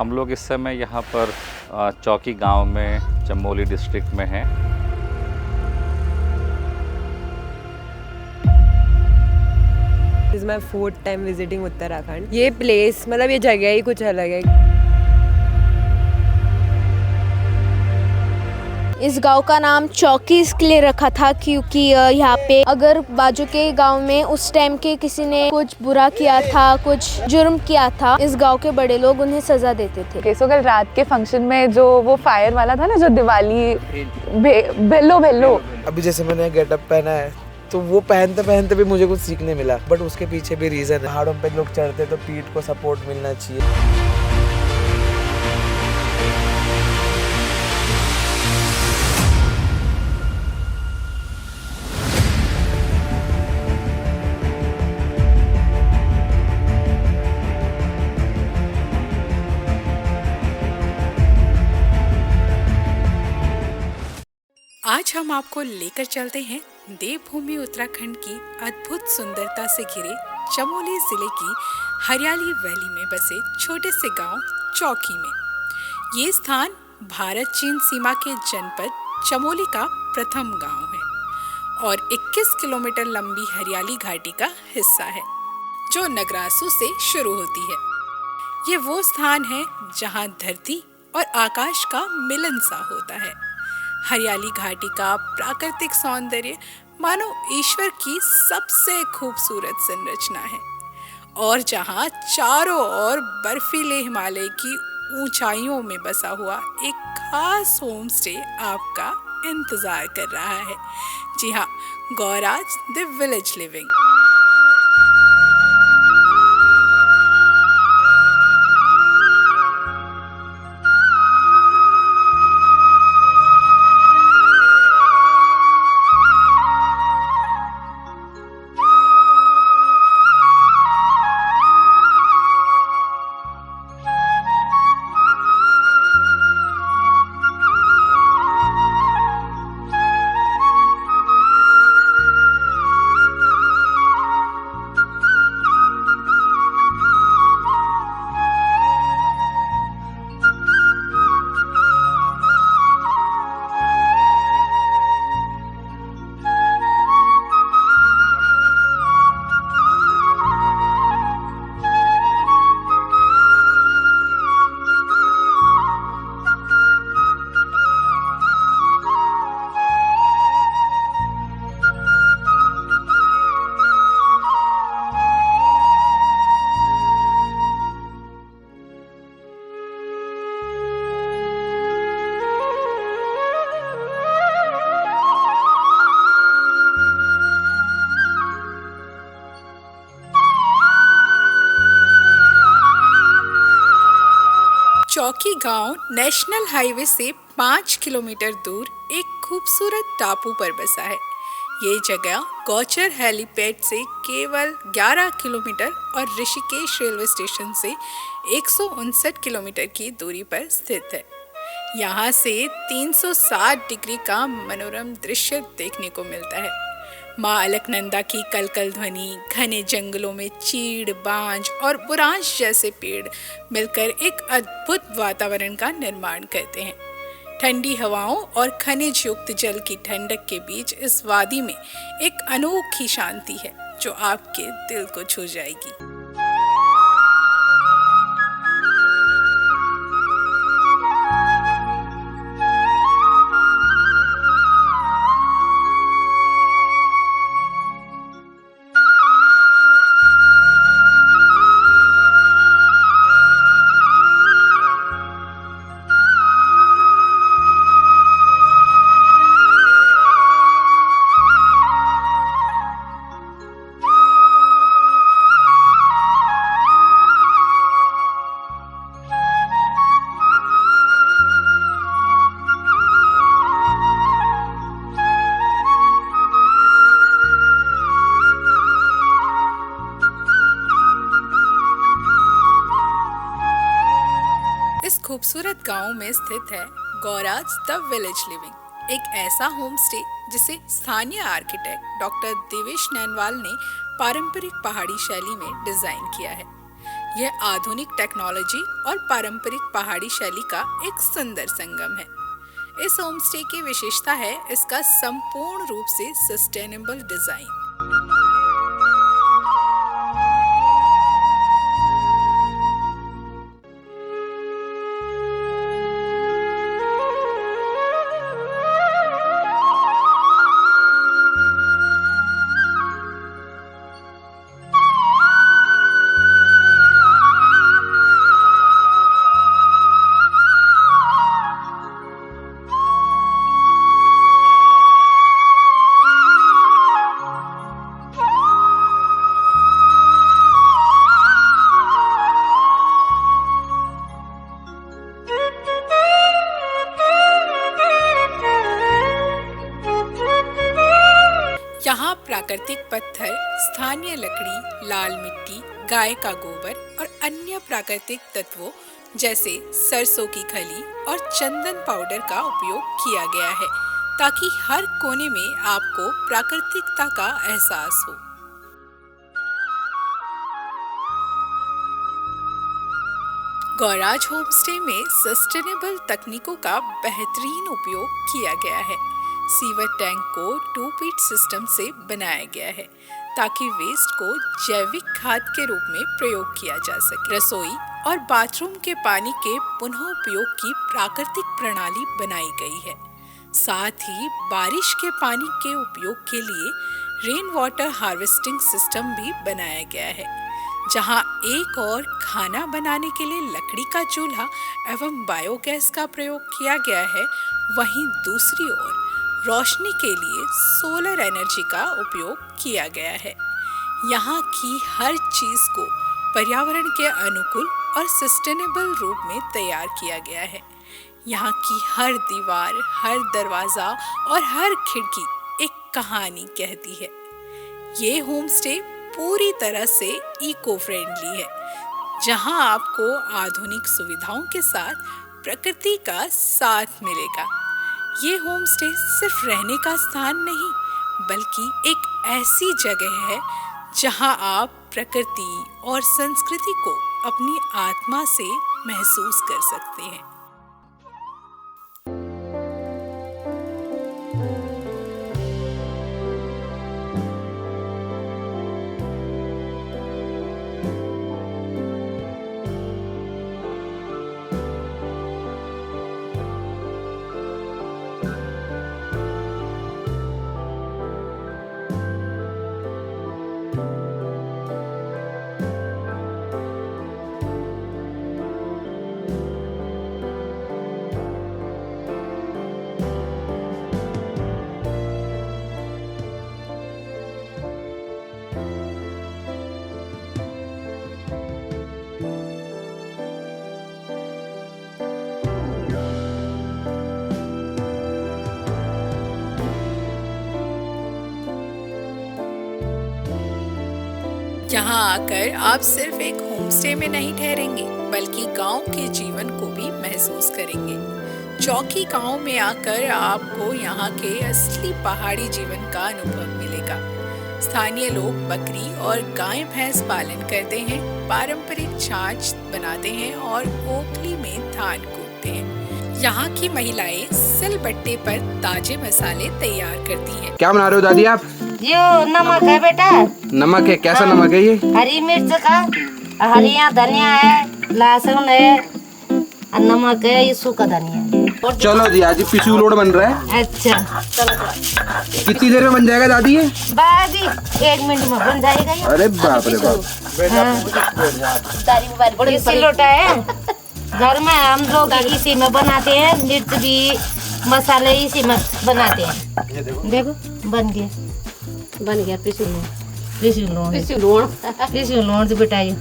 हम लोग इस समय यहाँ पर चौकी गांव में चमोली डिस्ट्रिक्ट में हैं। This is my 4th time visiting Uttarakhand. ये प्लेस मतलब ये जगह ही कुछ अलग है। इस गांव का नाम चौकी इसके लिए रखा था क्योंकि यहाँ पे अगर बाजू के गांव में उस टाइम के किसी ने कुछ बुरा किया था, कुछ जुर्म किया था, इस गांव के बड़े लोग उन्हें सजा देते थे। सो कल रात के फंक्शन में जो वो फायर वाला था ना, जो दिवाली भेलो भेलो, अभी जैसे मैंने गेटअप पहना है तो वो पहनते पहनते भी मुझे कुछ सीखने मिला, बट उसके पीछे भी रीजन है। पहाड़ों पे लोग चढ़ते तो पीठ को सपोर्ट मिलना चाहिए। आज हम आपको लेकर चलते हैं देवभूमि उत्तराखंड की अद्भुत सुंदरता से घिरे चमोली जिले की हरियाली वैली में बसे छोटे से गांव चौकी में। ये स्थान भारत चीन सीमा के जनपद चमोली का प्रथम गांव है और 21 किलोमीटर लंबी हरियाली घाटी का हिस्सा है जो नगरासू से शुरू होती है। ये वो स्थान है जहां धरती और आकाश का मिलन सा होता है। हरियाली घाटी का प्राकृतिक सौंदर्य मानो ईश्वर की सबसे खूबसूरत संरचना है और जहां चारों ओर बर्फीले हिमालय की ऊंचाइयों में बसा हुआ एक खास होम स्टे आपका इंतजार कर रहा है। जी हाँ, गौराज द विलेज लिविंग। चौकी गांव नेशनल हाईवे से 5 किलोमीटर दूर एक खूबसूरत टापू पर बसा है। ये जगह गौचर हेलीपैड से केवल 11 किलोमीटर और ऋषिकेश रेलवे स्टेशन से 159 किलोमीटर की दूरी पर स्थित है। यहाँ से 360 डिग्री का मनोरम दृश्य देखने को मिलता है। माँ अलकनंदा की कलकल ध्वनि, घने जंगलों में चीड़, बांज और बुरांश जैसे पेड़ मिलकर एक अद्भुत वातावरण का निर्माण करते हैं। ठंडी हवाओं और खनिज युक्त जल की ठंडक के बीच इस वादी में एक अनोखी शांति है जो आपके दिल को छू जाएगी। खूबसूरत गांव में स्थित है गौराज द विलेज लिविंग, एक ऐसा होम स्टे जिसे स्थानीय आर्किटेक्ट डॉक्टर देवेश नैनवाल ने पारंपरिक पहाड़ी शैली में डिजाइन किया है। यह आधुनिक टेक्नोलॉजी और पारंपरिक पहाड़ी शैली का एक सुंदर संगम है। इस होमस्टे की विशेषता है इसका संपूर्ण रूप से सस्टेनेबल डिजाइन। यहाँ प्राकृतिक पत्थर, स्थानीय लकड़ी, लाल मिट्टी, गाय का गोबर और अन्य प्राकृतिक तत्वों जैसे सरसों की खली और चंदन पाउडर का उपयोग किया गया है ताकि हर कोने में आपको प्राकृतिकता का एहसास हो। गौराज होमस्टे में सस्टेनेबल तकनीकों का बेहतरीन उपयोग किया गया है। सीवर टैंक को 2 पीट सिस्टम से बनाया गया है ताकि वेस्ट को जैविक खाद के रूप में प्रयोग किया जा सके। रसोई और बाथरूम के पानी के पुनः उपयोग की प्राकृतिक प्रणाली बनाई गई है। साथ ही बारिश के पानी के उपयोग के लिए रेन वाटर हार्वेस्टिंग सिस्टम भी बनाया गया है, जहां एक और खाना बनाने के लिए लकड़ी का चूल्हा एवं बायोगैस का प्रयोग किया गया है, वहीं दूसरी ओर रोशनी के लिए सोलर एनर्जी का उपयोग किया गया है। यहाँ की हर चीज को पर्यावरण के अनुकूल और सस्टेनेबल रूप में तैयार किया गया है। यहाँ की हर दीवार, हर दरवाजा और हर खिड़की एक कहानी कहती है। ये होमस्टे पूरी तरह से इको फ्रेंडली है, जहाँ आपको आधुनिक सुविधाओं के साथ प्रकृति का साथ मिलेगा। ये होमस्टे सिर्फ रहने का स्थान नहीं, बल्कि एक ऐसी जगह है जहां आप प्रकृति और संस्कृति को अपनी आत्मा से महसूस कर सकते हैं। यहाँ आकर आप सिर्फ एक होमस्टे में नहीं ठहरेंगे, बल्कि गांव के जीवन को भी महसूस करेंगे। चौकी गांव में आकर आपको यहाँ के असली पहाड़ी जीवन का अनुभव मिलेगा। स्थानीय लोग बकरी और गाय भैंस पालन करते हैं, पारंपरिक छाछ बनाते हैं और ओखली में धान कूटते हैं। यहाँ की महिलाएं सिलबट्टे पर ताजे मसाले तैयार करती हैं। क्या बना रहे हो दादी आप? यो नमक है बेटा। नमक है? कैसा नमक है ये? हरी मिर्च का, हरिया धनिया है, लहसुन है और नमक है, ये सूखा धनिया है। चलो जी, आज पिछू लोड बन रहा है। अच्छा चलो। कितनी देर में बन जाएगा दादी ये? बादी 1 मिनट में बन जाएगा ये। अरे बाप रे बाप। इसी लोटा है, घर में हम लोग इसी में बनाते हैं, मिर्च भी मसाले इसी में बनाते हैं। देखो बन गया पिसी लूण से बेटा ये।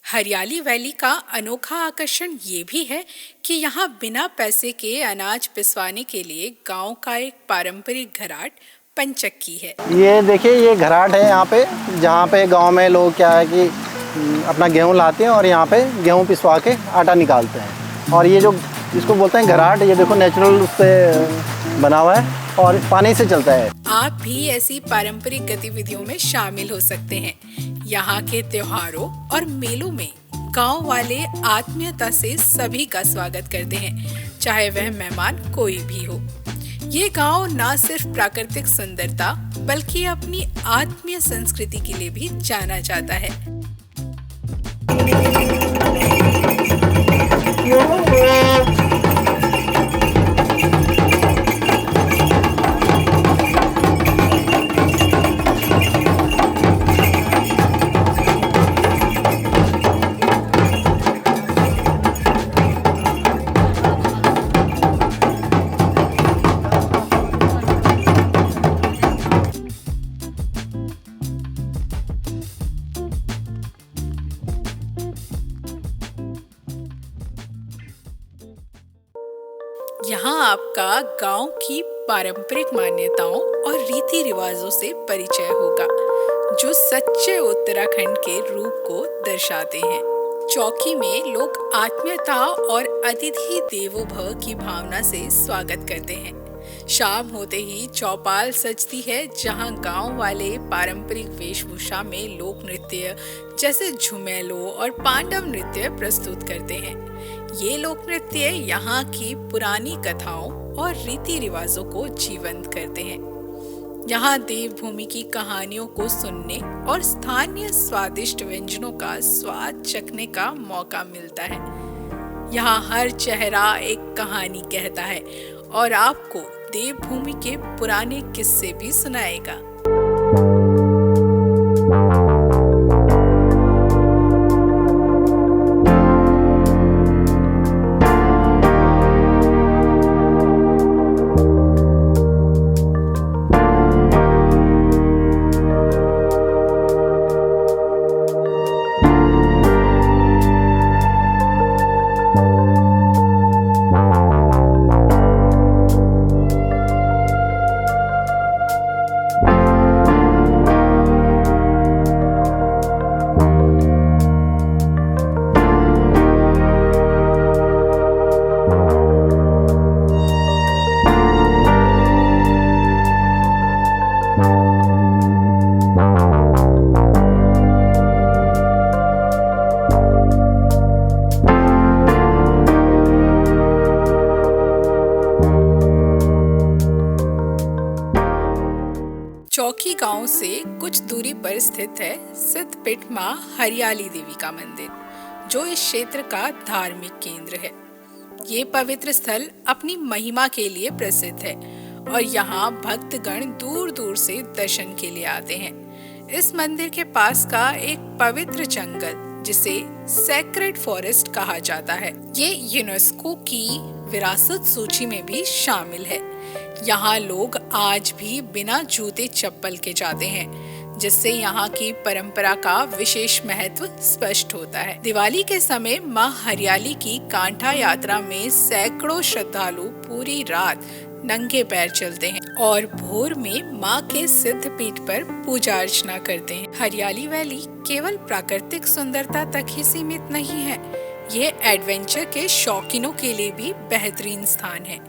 हरियाली वैली का अनोखा आकर्षण ये भी है कि यहाँ बिना पैसे के अनाज पिसवाने के लिए गांव का एक पारंपरिक घराट पंचक्की है। ये देखिए, ये घराट है यहाँ पे, जहाँ पे गांव में लोग क्या है कि अपना गेहूँ लाते हैं और यहाँ पे गेहूँ पिसवा के आटा निकालते हैं। और ये जो इसको बोलते हैं घराट, ये देखो नेचुरल उससे बना हुआ है और पानी से चलता है। आप भी ऐसी पारंपरिक गतिविधियों में शामिल हो सकते हैं। यहाँ के त्योहारों और मेलों में गांव वाले आत्मीयता से सभी का स्वागत करते हैं, चाहे वह मेहमान कोई भी हो। ये गांव न सिर्फ प्राकृतिक सुंदरता बल्कि अपनी आत्मीय संस्कृति के लिए भी जाना जाता है। यहाँ आपका गांव की पारंपरिक मान्यताओं और रीति रिवाजों से परिचय होगा, जो सच्चे उत्तराखंड के रूप को दर्शाते हैं। चौकी में लोग आत्मीयता और अतिथि देवो भव की भावना से स्वागत करते हैं। शाम होते ही चौपाल सजती है, जहां गांव वाले पारंपरिक वेशभूषा में लोक नृत्य जैसे झुमेलो और पांडव नृत्य प्रस्तुत करते हैं। ये लोक नृत्य यहाँ की पुरानी कथाओं और रीति रिवाजों को जीवंत करते हैं। यहाँ देवभूमि की कहानियों को सुनने और स्थानीय स्वादिष्ट व्यंजनों का स्वाद चखने का मौका मिलता है। यहाँ हर चेहरा एक कहानी कहता है और आपको देवभूमि के पुराने किस्से भी सुनाएगा। चौकी गांव से कुछ दूरी पर स्थित है सिद्धपीठ मां हरियाली देवी का मंदिर, जो इस क्षेत्र का धार्मिक केंद्र है। ये पवित्र स्थल अपनी महिमा के लिए प्रसिद्ध है और यहाँ भक्तगण दूर दूर से दर्शन के लिए आते हैं। इस मंदिर के पास का एक पवित्र जंगल, जिसे सेक्रेड फॉरेस्ट कहा जाता है, ये यूनेस्को की विरासत सूची में भी शामिल है। यहाँ लोग आज भी बिना जूते चप्पल के जाते हैं, जिससे यहाँ की परंपरा का विशेष महत्व स्पष्ट होता है। दिवाली के समय मां हरियाली की कांठा यात्रा में सैकड़ों श्रद्धालु पूरी रात नंगे पैर चलते हैं और भोर में मां के सिद्ध पीठ पर पूजा अर्चना करते हैं। हरियाली वैली केवल प्राकृतिक सुंदरता तक ही सीमित नहीं है, ये एडवेंचर के शौकीनों के लिए भी बेहतरीन स्थान है।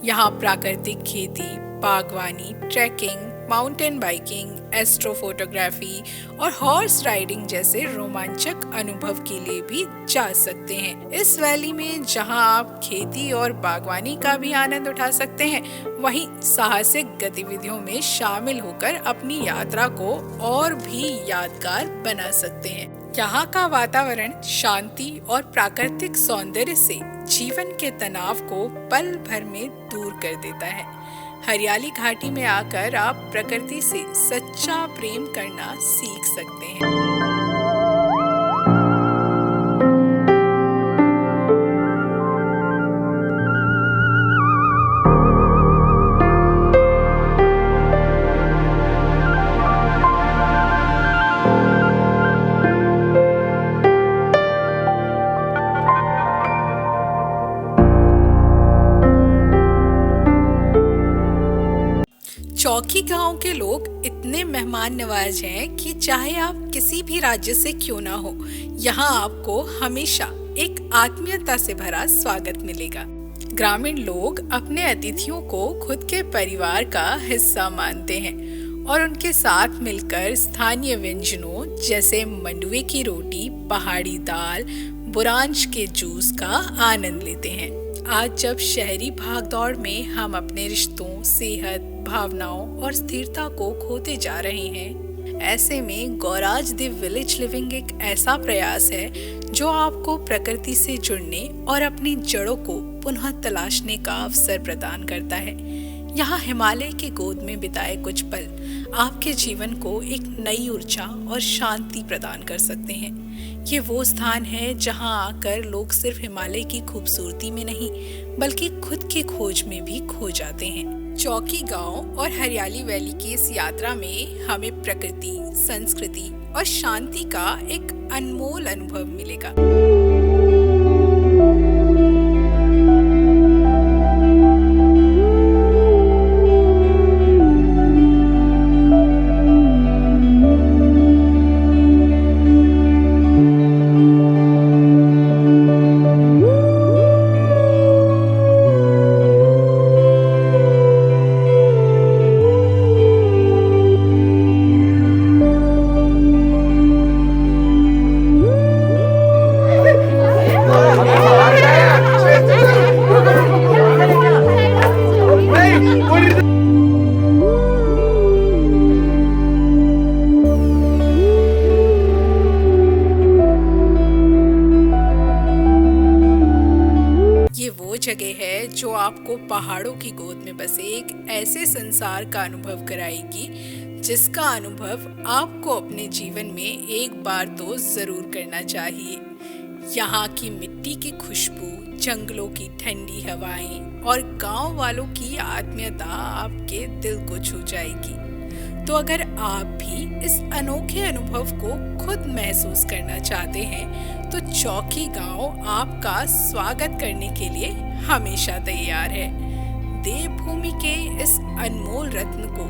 यहाँ प्राकृतिक खेती, बागवानी, ट्रैकिंग, माउंटेन बाइकिंग, एस्ट्रोफोटोग्राफी और हॉर्स राइडिंग जैसे रोमांचक अनुभव के लिए भी जा सकते हैं। इस वैली में जहां आप खेती और बागवानी का भी आनंद उठा सकते हैं, वहीं साहसिक गतिविधियों में शामिल होकर अपनी यात्रा को और भी यादगार बना सकते हैं। यहाँ का वातावरण शांति और प्राकृतिक सौंदर्य से जीवन के तनाव को पल भर में दूर कर देता है। हरियाली घाटी में आकर आप प्रकृति से सच्चा प्रेम करना सीख सकते हैं। चौकी गांव के लोग इतने मेहमान नवाज हैं कि चाहे आप किसी भी राज्य से क्यों ना हो, यहाँ आपको हमेशा एक आत्मीयता से भरा स्वागत मिलेगा। ग्रामीण लोग अपने अतिथियों को खुद के परिवार का हिस्सा मानते हैं और उनके साथ मिलकर स्थानीय व्यंजनों जैसे मंडुवे की रोटी, पहाड़ी दाल, बुरांश के जूस का आनंद लेते हैं। आज जब शहरी भागदौड़ में हम अपने रिश्तों, सेहत, भावनाओं और स्थिरता को खोते जा रहे हैं, ऐसे में गौराज द विलेज लिविंग एक ऐसा प्रयास है जो आपको प्रकृति से जुड़ने और अपनी जड़ों को पुनः तलाशने का अवसर प्रदान करता है। यहाँ हिमालय की गोद में बिताए कुछ पल आपके जीवन को एक नई ऊर्जा और शांति प्रदान कर सकते हैं। ये वो स्थान है जहाँ आकर लोग सिर्फ हिमालय की खूबसूरती में नहीं बल्कि खुद की खोज में भी खो जाते हैं। चौकी गांव और हरियाली वैली की इस यात्रा में हमें प्रकृति, संस्कृति और शांति का एक अनमोल अनुभव मिलेगा। जगह है जो आपको पहाड़ों की गोद में बसे एक ऐसे संसार का अनुभव कराएगी जिसका अनुभव आपको अपने जीवन में एक बार तो जरूर करना चाहिए। यहाँ की मिट्टी की खुशबू, जंगलों की ठंडी हवाएं और गांव वालों की आत्मीयता आपके दिल को छू जाएगी। तो अगर आप भी इस अनोखे अनुभव को खुद महसूस करना चाहते हैं तो चौकी गांव आपका स्वागत करने के लिए हमेशा तैयार है। देवभूमि के इस अनमोल रत्न को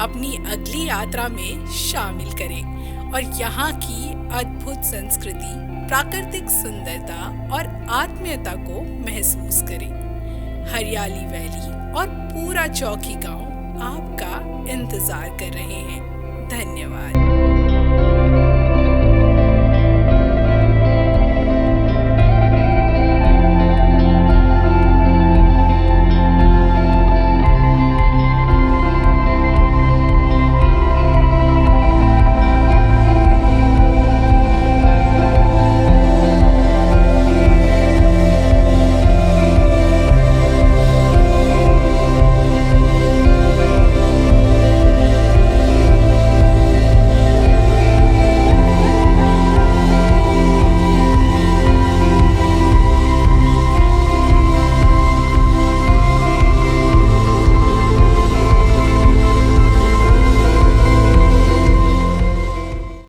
अपनी अगली यात्रा में शामिल करें और यहाँ की अद्भुत संस्कृति, प्राकृतिक सुंदरता और आत्मीयता को महसूस करें। हरियाली वैली और पूरा चौकी गांव आपका इंतजार कर रहे हैं। धन्यवाद।